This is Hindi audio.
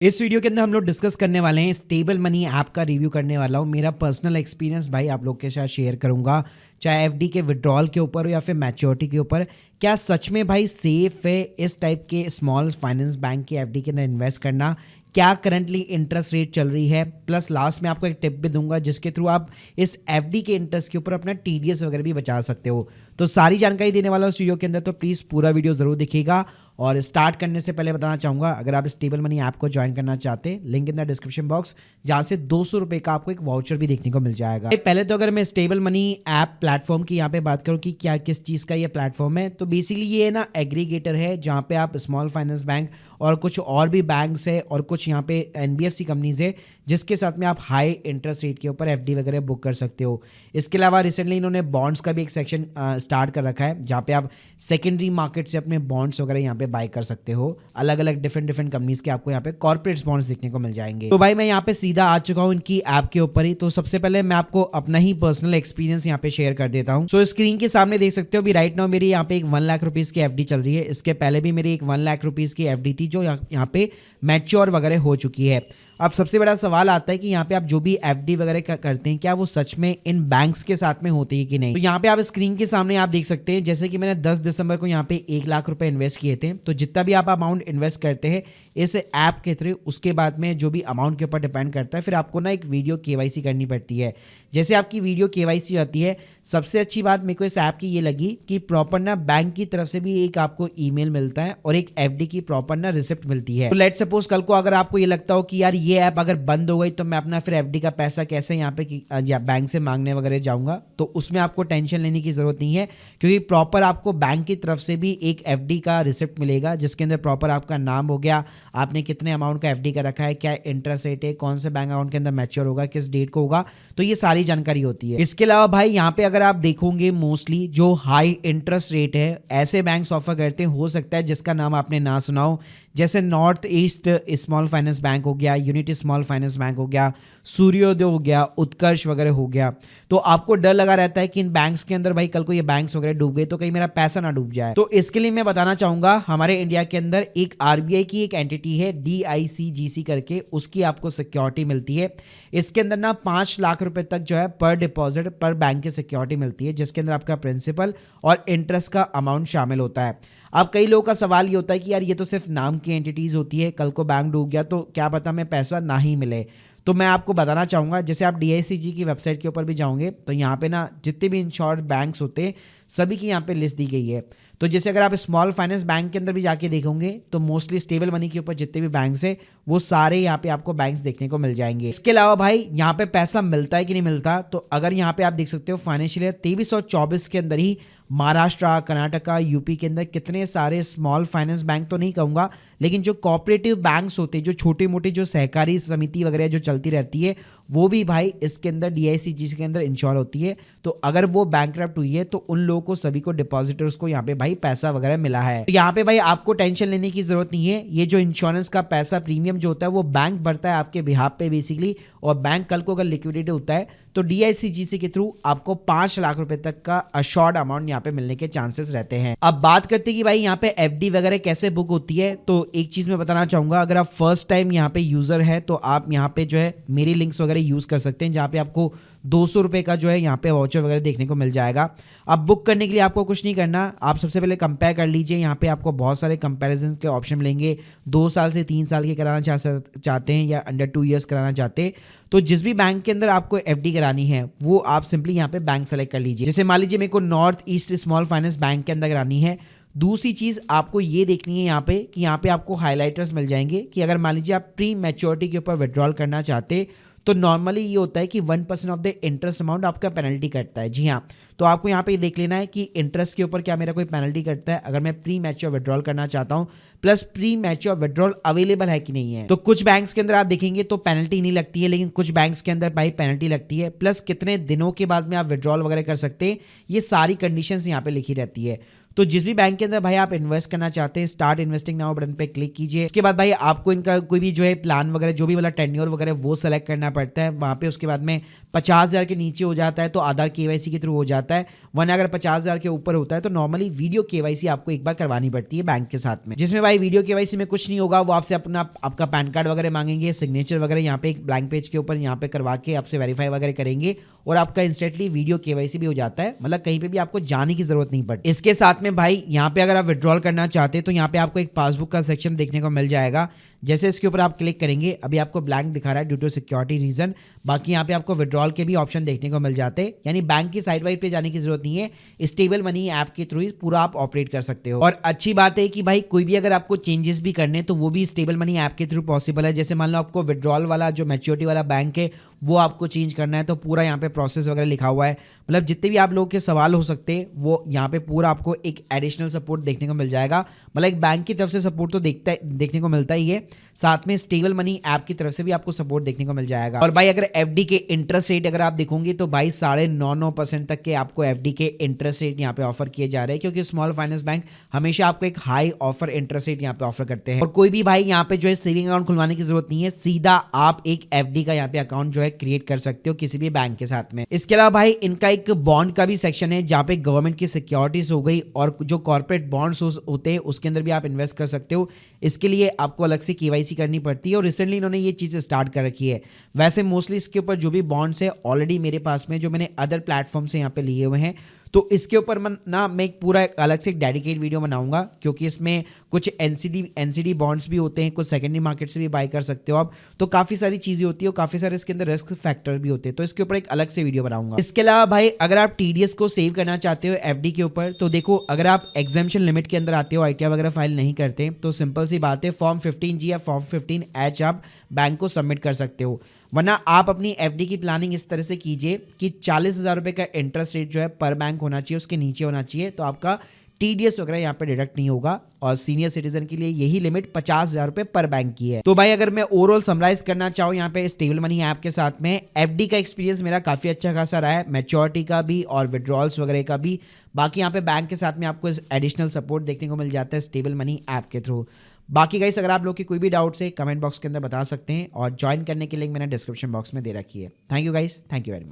इस वीडियो के अंदर हम लोग डिस्कस करने वाले हैं स्टेबल मनी ऐप का रिव्यू करने वाला हूँ। मेरा पर्सनल एक्सपीरियंस भाई आप लोग के साथ शेयर करूंगा, चाहे एफडी के विड्रॉल के ऊपर हो या फिर मैच्योरिटी के ऊपर। क्या सच में भाई सेफ है इस टाइप के स्मॉल फाइनेंस बैंक के एफडी के अंदर इन्वेस्ट करना? क्या करंटली इंटरेस्ट रेट चल रही है? प्लस लास्ट में आपको एक टिप भी दूंगा जिसके थ्रू आप इस एफडी के इंटरेस्ट के ऊपर अपना टीडीएस वगैरह भी बचा सकते हो। तो सारी जानकारी देने वाला हूँ इस वीडियो के अंदर, तो प्लीज़ पूरा वीडियो ज़रूर देखिएगा। और स्टार्ट करने से पहले बताना चाहूँगा, अगर आप स्टेबल मनी ऐप को ज्वाइन करना चाहते हैं, link in the description box, जहाँ से 200 रुपये का आपको एक वाउचर भी देखने को मिल जाएगा। पहले तो अगर मैं स्टेबल मनी ऐप प्लेटफॉर्म की यहाँ पे बात करूँ कि क्या किस चीज़ का ये प्लेटफॉर्म है, तो बेसिकली ये ना एग्रीगेटर है जहाँ पे आप स्मॉल फाइनेंस बैंक और कुछ और भी बैंक्स है और कुछ यहाँ पे एनबीएफसी कंपनीज है जिसके साथ में आप हाई इंटरेस्ट रेट के ऊपर एफडी वगैरह बुक कर सकते हो। इसके अलावा रिसेंटली इन्होंने बॉन्ड्स का भी एक सेक्शन स्टार्ट कर रखा है जहाँ पे आप सेकेंडरी मार्केट से अपने बॉन्ड्स वगैरह यहाँ पे बाय कर सकते हो। अलग अलग डिफरेंट कंपनीज के आपको यहाँ पे कॉर्पोरेट बॉन्ड्स देखने को मिल जाएंगे। तो भाई मैं यहाँ पे सीधा आ चुका हूँ इनकी ऐप के ऊपर ही। तो सबसे पहले मैं आपको अपना ही पर्सनल एक्सपीरियंस यहाँ पे शेयर कर देता हूँ। सो स्क्रीन के सामने देख सकते हो अभी राइट नाउ मेरी यहाँ पे एक 1 लाख रुपीज की एफडी चल रही है। इसके पहले भी मेरी एक 1 लाख रुपीज की एफडी थी जो यहाँ पे मैच्योर वगैरह हो चुकी है। अब सबसे बड़ा सवाल आता है कि यहाँ पे आप जो भी एफडी वगैरह करते हैं क्या वो सच में इन बैंक्स के साथ में होती है कि नहीं। तो यहाँ पे आप स्क्रीन के सामने आप देख सकते हैं जैसे कि मैंने 10 दिसंबर को यहाँ पे 1 लाख रुपए इन्वेस्ट किए थे। तो जितना भी आप अमाउंट इन्वेस्ट करते हैं इस ऐप के थ्रू, उसके बाद में जो भी अमाउंट के ऊपर डिपेंड करता है, फिर आपको ना एक वीडियो केवाईसी करनी पड़ती है। जैसे आपकी वीडियो केवाईसी आती है, सबसे अच्छी बात मेरे को इस ऐप की ये लगी कि प्रॉपर ना बैंक की तरफ से भी एक आपको ईमेल मिलता है और एक एफडी की प्रॉपर ना रिसिप्ट मिलती है। तो लेट सपोज कल को अगर आपको ये लगता हो कि यार ये ऐप अगर बंद हो गई तो मैं अपना फिर एफडी का पैसा कैसे यहाँ पे बैंक से मांगने वगैरह जाऊंगा, तो उसमें आपको टेंशन लेने की जरूरत नहीं है क्योंकि प्रॉपर आपको बैंक की तरफ से भी एक एफडी का रिसिप्ट मिलेगा जिसके अंदर प्रॉपर आपका नाम हो गया, आपने कितने अमाउंट का एफडी का रखा है, क्या इंटरेस्ट रेट है, कौन से बैंक अकाउंट के अंदर मैच्योर होगा, किस डेट को होगा, तो ये सारी जानकारी होती है। इसके अलावा भाई यहाँ पे अगर आप देखोगे मोस्टली जो हाई इंटरेस्ट रेट है ऐसे बैंक्स ऑफर करते हैं, हो सकता है जिसका नाम आपने ना सुना हो, जैसे north east small finance bank हो गया, यूनिटी स्मॉल फाइनेंस बैंक हो गया, सूर्योदय हो गया, उत्कर्ष वगैरह हो गया। तो आपको डर लगा रहता है कि इन बैंक्स के अंदर भाई कल को ये बैंक्स वगैरह डूब गए तो कहीं मेरा पैसा ना डूब जाए। तो इसके लिए मैं बताना चाहूंगा हमारे इंडिया के अंदर एक आरबीआई की एक एंटिटी है DICGC करके, उसकी आपको सिक्योरिटी मिलती है। इसके अंदर ना 5 लाख रुपए तक जो है पर डिपॉजिट पर बैंक की सिक्योरिटी मिलती है जिसके अंदर आपका प्रिंसिपल और इंटरेस्ट का अमाउंट शामिल होता है। अब कई लोगों का सवाल ये होता है कि यार ये तो सिर्फ नाम की एंटिटीज होती है, कल को बैंक डूब गया तो क्या पता हमें पैसा ना ही मिले। तो मैं आपको बताना चाहूँगा, जैसे आप DICG की वेबसाइट के ऊपर भी जाओगे तो यहाँ पे ना जितने भी इंश्योर्ड बैंक्स होते हैं सभी की यहाँ पे लिस्ट दी गई है। तो जैसे अगर आप स्मॉल फाइनेंस बैंक के अंदर भी जाके देखोगे तो मोस्टली स्टेबल मनी के ऊपर जितने भी बैंक्स है वो सारे यहाँ पे आपको बैंक्स देखने को मिल जाएंगे। इसके अलावा भाई यहाँ पे पैसा मिलता है कि नहीं मिलता, तो अगर यहाँ पे आप देख सकते हो फाइनेंशियल ईयर 23 और 24 के अंदर ही महाराष्ट्र, कर्नाटका, यूपी के अंदर कितने सारे स्मॉल फाइनेंस बैंक तो नहीं कहूँगा लेकिन जो कोऑपरेटिव बैंक्स होते हैं, जो छोटे मोटे जो सहकारी समिति वगैरह जो चलती रहती है, वो भी भाई इसके अंदर DICGC के अंदर इंश्योर होती है। तो अगर वो बैंकरप्ट हुई है तो उन लोगों को सभी को डिपॉजिटर्स को यहाँ पे भाई पैसा वगैरह मिला है। तो यहाँ पे भाई आपको टेंशन लेने की जरूरत नहीं है। ये जो इंश्योरेंस का पैसा प्रीमियम जो होता है वो बैंक भरता है आपके बिहाफ पे बेसिकली, और बैंक कल को अगर लिक्विडेट होता है तो DICGC के थ्रू आपको 5 लाख रुपए तक का अशोर्ड अमाउंट यहाँ पे मिलने के चांसेस रहते हैं। अब बात करते हैं कि भाई यहाँ पे एफडी वगैरह कैसे बुक होती है, तो एक चीज मैं बताना चाहूंगा, अगर आप फर्स्ट टाइम यहाँ पे यूजर है तो आप यहाँ पे जो है मेरी लिंक्स वगैरह यूज कर सकते हैं जहाँ पे आपको 200 रुपए का जो है यहाँ पे वाउचर वगैरह देखने को मिल जाएगा। अब बुक करने के लिए आपको कुछ नहीं करना, आप सबसे पहले कंपेयर कर लीजिए। यहाँ पे आपको बहुत सारे कंपैरिजन के ऑप्शन मिलेंगे, 2 साल से 3 साल के कराना चाहते हैं या अंडर 2 ईयर्स कराना चाहते हैं, तो जिस भी बैंक के अंदर आपको एफडी करानी है वो आप सिंपली यहाँ पे बैंक सेलेक्ट कर लीजिए। जैसे मान लीजिए मेरे को north east small finance bank के अंदर करानी है। दूसरी चीज आपको ये देखनी है यहाँ पे कि यहाँ पे आपको हाईलाइटर्स मिल जाएंगे कि अगर मान लीजिए आप प्री मैच्योरिटी के ऊपर विड्रॉल करना चाहते तो नॉर्मली ये होता है कि 1% ऑफ द इंटरेस्ट अमाउंट आपका पेनल्टी कटता है। जी हाँ, तो आपको यहाँ पे देख लेना है कि इंटरेस्ट के ऊपर क्या मेरा कोई पेनल्टी कटता है अगर मैं प्री मैच्योर विड्रॉल करना चाहता हूँ, plus pre mature withdrawal available है कि नहीं है। तो कुछ बैंक्स के अंदर आप देखेंगे तो पेनल्टी नहीं लगती है, लेकिन कुछ बैंक्स के अंदर भाई पेनल्टी लगती है, प्लस कितने दिनों के बाद में आप विड्रॉल वगैरह कर सकते हैं, ये सारी कंडीशंस यहाँ पे लिखी रहती है। तो जिस भी बैंक के अंदर भाई आप इन्वेस्ट करना चाहते हैं, स्टार्ट इन्वेस्टिंग नाउ बटन पे क्लिक कीजिए। उसके बाद भाई आपको इनका कोई भी जो है प्लान वगैरह जो भी वाला टेन्योर वगैरह वो सेलेक्ट करना पड़ता है वहाँ पे। उसके बाद में 50,000 के नीचे हो जाता है तो आधार केवाईसी के थ्रू हो जाता है, वरना अगर 50,000 के ऊपर होता है तो नॉर्मली वीडियो केवाईसी आपको एक बार करवानी पड़ती है बैंक के साथ में, जिसमें भाई वीडियो केवाईसी में कुछ नहीं होगा, वो आपसे अपना आपका पैन कार्ड वगैरह मांगेंगे, सिग्नेचर वगैरह यहाँ पे एक ब्लैंक पेज के ऊपर यहाँ पे करवा के आपसे वेरीफाई वगैरह करेंगे और आपका इंस्टेंटली वीडियो केवाईसी भी हो जाता है, मतलब कहीं पे भी आपको जाने की जरूरत नहीं पड़ती। इसके साथ में भाई यहाँ पे अगर आप विड्रॉल करना चाहते हैं तो यहाँ पे आपको एक पासबुक का सेक्शन देखने को मिल जाएगा। जैसे इसके ऊपर आप क्लिक करेंगे, अभी आपको ब्लैंक दिखा रहा है ड्यू टू सिक्योरिटी रीजन, बाकी यहाँ पे आपको विड्रॉल के भी ऑप्शन देखने को मिल जाते हैं, यानी बैंक की साइट वाइट पे जाने की जरूरत नहीं है, स्टेबल मनी ऐप के थ्रू ही पूरा आप ऑपरेट कर सकते हो। और अच्छी बात है कि भाई कोई भी अगर आपको चेंजेस भी करने तो वो भी स्टेबल मनी ऐप के थ्रू पॉसिबल है। जैसे मान लो आपको विड्रॉल वाला जो मैच्योरिटी वाला बैंक है वो आपको चेंज करना है तो पूरा यहाँ पे प्रोसेस वगैरह लिखा हुआ है, मतलब जितने भी आप लोगों के सवाल हो सकते हैं वो यहाँ पे पूरा आपको एक एडिशनल सपोर्ट देखने को मिल जाएगा। मतलब एक बैंक की तरफ से सपोर्ट तो देखने को मिलता ही है, साथ में स्टेबल मनी ऐप की तरफ से भी आपको सपोर्ट देखने को मिल जाएगा। और भाई अगर एफडी के इंटरेस्ट रेट अगर आप देखोगे तो भाई 9.99% तक के आपको एफडी के इंटरेस्ट रेट यहाँ पे ऑफर किए जा रहे हैं, क्योंकि स्मॉल फाइनेंस बैंक हमेशा आपको एक हाई ऑफर इंटरेस्ट रेट यहाँ पे ऑफर करते हैं। और कोई भी भाई यहाँ पे जो है सेविंग अकाउंट खुलवाने की जरूरत नहीं है, सीधा आप एक एफडी का यहाँ पे अकाउंट जो है क्रिएट कर सकते हो किसी भी बैंक के साथ में। इसके अलावा भाई इनका एक बॉन्ड का भी सेक्शन है जहाँ पे गवर्नमेंट की सिक्योरिटीज हो गई और जो कॉर्पोरेट बॉन्ड्स होते हैं उसके अंदर भी आप इन्वेस्ट कर सकते हो। इसके लिए आपको अलग से केवाईसी करनी पड़ती है और रिसेंटली इन्होंने ये चीज़ स्टार्ट कर रखी है। वैसे मोस्टली इसके ऊपर जो भी बॉन्ड्स है ऑलरेडी मेरे पास में जो मैंने अदर प्लेटफॉर्म से यहाँ पे लिए हुए हैं, तो इसके ऊपर मैं एक पूरा अलग से एक डेडिकेट वीडियो बनाऊंगा, क्योंकि इसमें कुछ एनसीडी बॉन्ड्स भी होते हैं, कुछ सेकेंडरी मार्केट से भी बाय कर सकते हो आप, तो काफ़ी सारी चीज़ें होती है और काफ़ी सारे इसके अंदर रिस्क फैक्टर भी होते हैं, तो इसके ऊपर एक अलग से वीडियो बनाऊंगा। इसके अलावा भाई अगर आप टीडीएस को सेव करना चाहते हो एफडी के ऊपर, तो देखो अगर आप एग्जाम्पशन लिमिट के अंदर आते हो, आईटीआर वगैरह फाइल नहीं करते, तो सिंपल सी बात है फॉर्म 15G या फॉर्म 15H आप बैंक को सबमिट कर सकते हो। वरना आप अपनी एफडी की प्लानिंग इस तरह से कीजिए कि 40,000 रुपये का इंटरेस्ट रेट जो है पर बैंक होना चाहिए, उसके नीचे होना चाहिए, तो आपका टीडीएस वगैरह यहाँ पे डिडक्ट नहीं होगा। और सीनियर सिटीजन के लिए यही लिमिट 50,000 रुपये पर बैंक की है। तो भाई अगर मैं ओवरऑल समराइज करना चाहूँ यहाँ पे स्टेबल मनी ऐप के साथ में, एफडी का एक्सपीरियंस मेरा काफ़ी अच्छा खासा रहा है, मैच्योरिटी का भी और विड्रॉल्स वगैरह का भी। बाकी यहाँ पे बैंक के साथ में आपको एडिशनल सपोर्ट देखने को मिल जाता है स्टेबल मनी ऐप के थ्रू। बाकी गाइस अगर आप लोग की कोई भी डाउट्स है कमेंट बॉक्स के अंदर बता सकते हैं और ज्वाइन करने की लिंक मैंने डिस्क्रिप्शन बॉक्स में दे रखी है। Thank you guys, thank you very much.